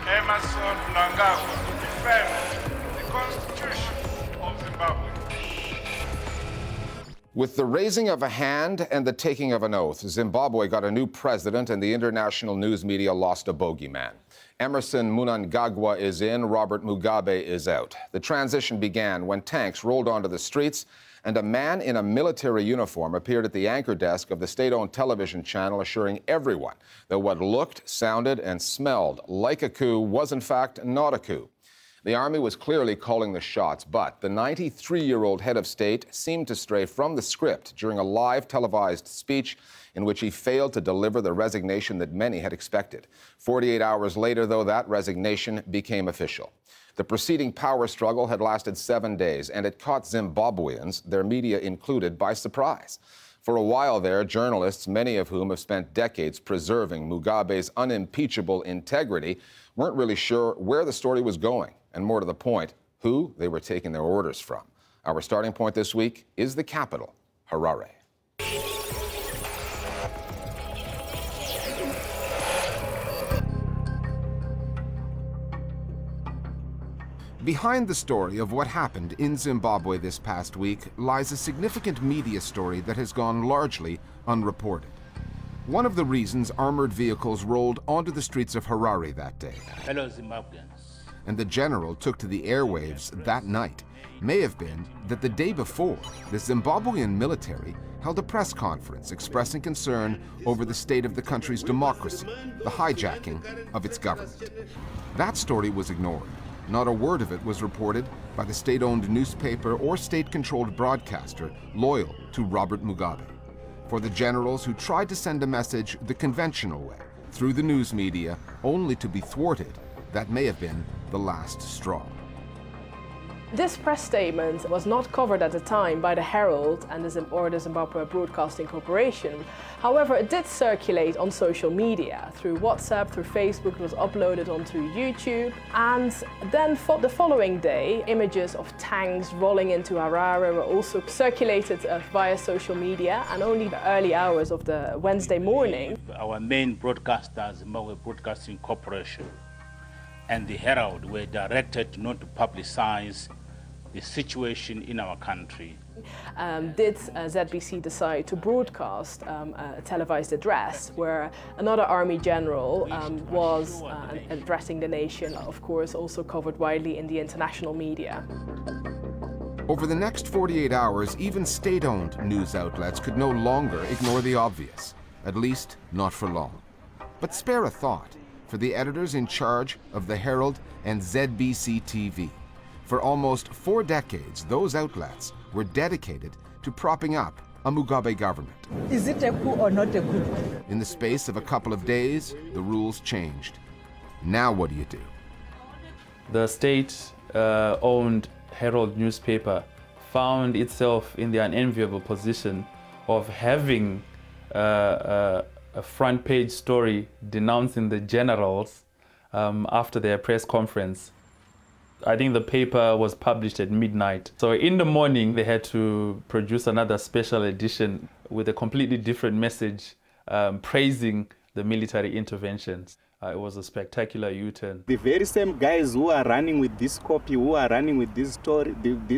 Emerson Mnangagwa defend the Constitution of Zimbabwe. With the raising of a hand and the taking of an oath, Zimbabwe got a new president and the international news media lost a bogeyman. Emerson Mnangagwa is in, Robert Mugabe is out. The transition began when tanks rolled onto the streets and a man in a military uniform appeared at the anchor desk of the state-owned television channel, assuring everyone that what looked, sounded, and smelled like a coup was in fact not a coup. The army was clearly calling the shots, but the 93-year-old head of state seemed to stray from the script during a live televised speech in which he failed to deliver the resignation that many had expected. 48 hours later, though, that resignation became official. The preceding power struggle had lasted 7 days, and it caught Zimbabweans, their media included, by surprise. For a while there, journalists, many of whom have spent decades preserving Mugabe's unimpeachable integrity, weren't really sure where the story was going, and more to the point, who they were taking their orders from. Our starting point this week is the capital, Harare. Behind the story of what happened in Zimbabwe this past week lies a significant media story that has gone largely unreported. One of the reasons armored vehicles rolled onto the streets of Harare that day, fellow Zimbabweans, and the general took to the airwaves that night, may have been that the day before, the Zimbabwean military held a press conference expressing concern over the state of the country's democracy, the hijacking of its government. That story was ignored. Not a word of it was reported by the state-owned newspaper or state-controlled broadcaster loyal to Robert Mugabe. For the generals who tried to send a message the conventional way, through the news media, only to be thwarted, that may have been the last straw. This press statement was not covered at the time by the Herald and the Zimbabwe Broadcasting Corporation. However, it did circulate on social media, through WhatsApp, through Facebook, it was uploaded onto YouTube. And then the following day, images of tanks rolling into Harare were also circulated via social media, and only the early hours of the Wednesday morning. Our main broadcaster, Zimbabwe Broadcasting Corporation, and the Herald were directed not to publicize the situation in our country. Did ZBC decide to broadcast a televised address where another army general was addressing the nation, of course also covered widely in the international media. Over the next 48 hours, even state-owned news outlets could no longer ignore the obvious, at least not for long. But spare a thought for the editors in charge of the Herald and ZBC TV. For almost 4 decades, those outlets were dedicated to propping up a Mugabe government. Is it a coup or not a coup? In the space of a couple of days, the rules changed. Now what do you do? The state-owned Herald newspaper found itself in the unenviable position of having a front-page story denouncing the generals after their press conference. I think the paper was published at midnight. So in the morning, they had to produce another special edition with a completely different message praising the military interventions. It was a spectacular U-turn. The very same guys who are running with this copy, who are running with this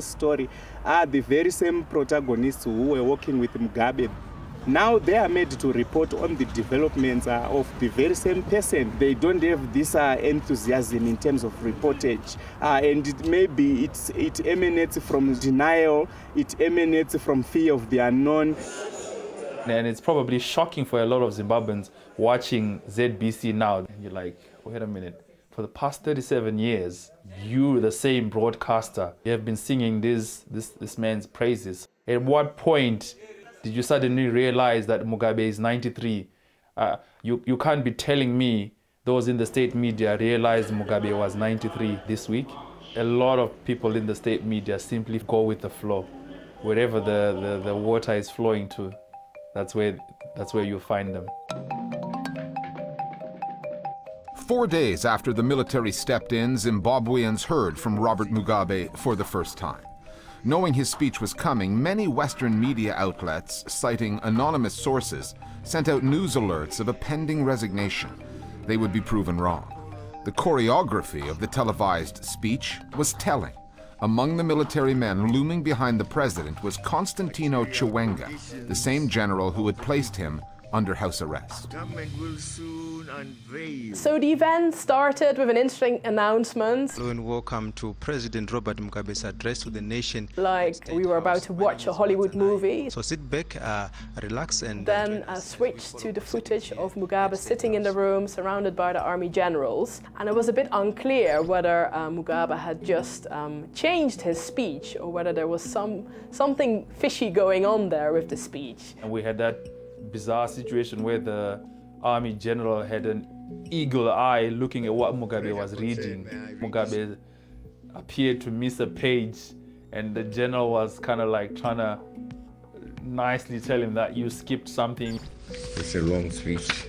story, are the very same protagonists who were working with Mugabe. Now they are made to report on the developments of the very same person. They don't have this enthusiasm in terms of reportage. And it emanates from denial, it emanates from fear of the unknown. And it's probably shocking for a lot of Zimbabweans watching ZBC now. You're like, wait a minute. For the past 37 years, you, the same broadcaster, you have been singing this man's praises. At what point did you suddenly realize that Mugabe is 93? You can't be telling me those in the state media realized Mugabe was 93 this week. A lot of people in the state media simply go with the flow. Wherever the water is flowing to, that's where you find them. 4 days after the military stepped in, Zimbabweans heard from Robert Mugabe for the first time. Knowing his speech was coming, many Western media outlets, citing anonymous sources, sent out news alerts of a pending resignation. They would be proven wrong. The choreography of the televised speech was telling. Among the military men looming behind the president was Constantino Chiwenga, the same general who had placed him under house arrest. So the event started with an interesting announcement. Hello and welcome to President Robert Mugabe's address to the nation. Like we were about to watch a Hollywood movie. So sit back, relax and... Then switched to the footage of Mugabe sitting in the room surrounded by the army generals. And it was a bit unclear whether Mugabe had just changed his speech or whether there was something fishy going on there with the speech. And we had that bizarre situation where the army general had an eagle eye looking at what Mugabe was reading. Mugabe appeared to miss a page and the general was kind of like trying to nicely tell him that you skipped something. It's a long speech.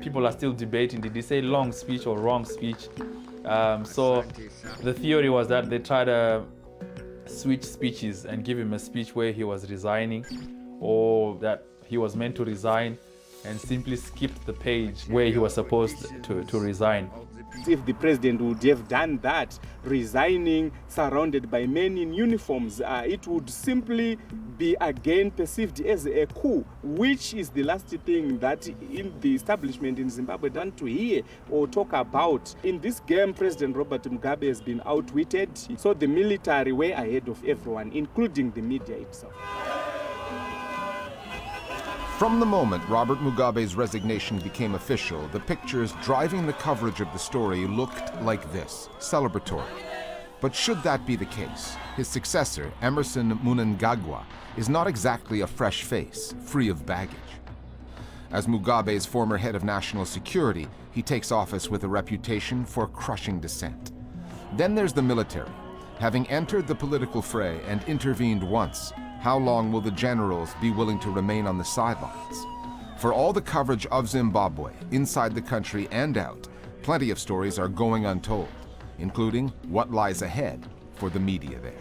People are still debating, did he say long speech or wrong speech? So the theory was that they tried to switch speeches and give him a speech where he was resigning, or that he was meant to resign and simply skipped the page where he was supposed to resign. If the president would have done that, resigning surrounded by men in uniforms, it would simply be again perceived as a coup, which is the last thing that in the establishment in Zimbabwe want to hear or talk about. In this game, President Robert Mugabe has been outwitted, so the military were ahead of everyone, including the media itself. From the moment Robert Mugabe's resignation became official, the pictures driving the coverage of the story looked like this, celebratory. But should that be the case, his successor, Emmerson Mnangagwa, is not exactly a fresh face, free of baggage. As Mugabe's former head of national security, he takes office with a reputation for crushing dissent. Then there's the military. Having entered the political fray and intervened once, how long will the generals be willing to remain on the sidelines? For all the coverage of Zimbabwe, inside the country and out, plenty of stories are going untold, including what lies ahead for the media there.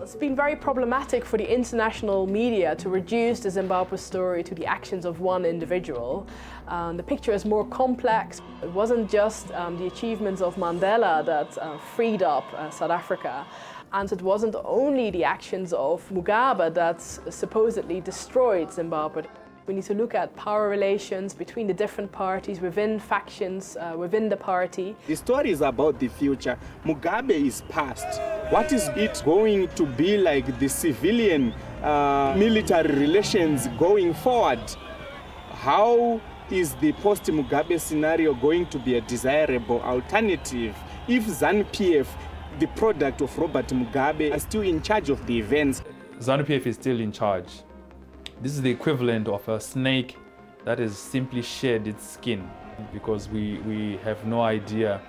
It's been very problematic for the international media to reduce the Zimbabwe story to the actions of one individual. The picture is more complex. It wasn't just the achievements of Mandela that freed up South Africa. And it wasn't only the actions of Mugabe that supposedly destroyed Zimbabwe. We need to look at power relations between the different parties, within factions, within the party. The story is about the future. Mugabe is past. What is it going to be like the civilian military relations going forward? How is the post-Mugabe scenario going to be a desirable alternative if ZANU-PF, the product of Robert Mugabe, are still in charge of the events? ZANU-PF is still in charge. This is the equivalent of a snake that has simply shed its skin, because we have no idea,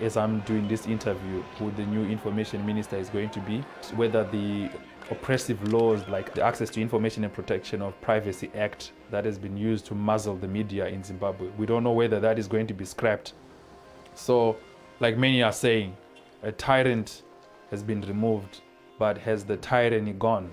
as I'm doing this interview, who the new information minister is going to be, whether the oppressive laws like the Access to Information and Protection of Privacy Act that has been used to muzzle the media in Zimbabwe. We don't know whether that is going to be scrapped. So, like many are saying, a tyrant has been removed, but has the tyranny gone?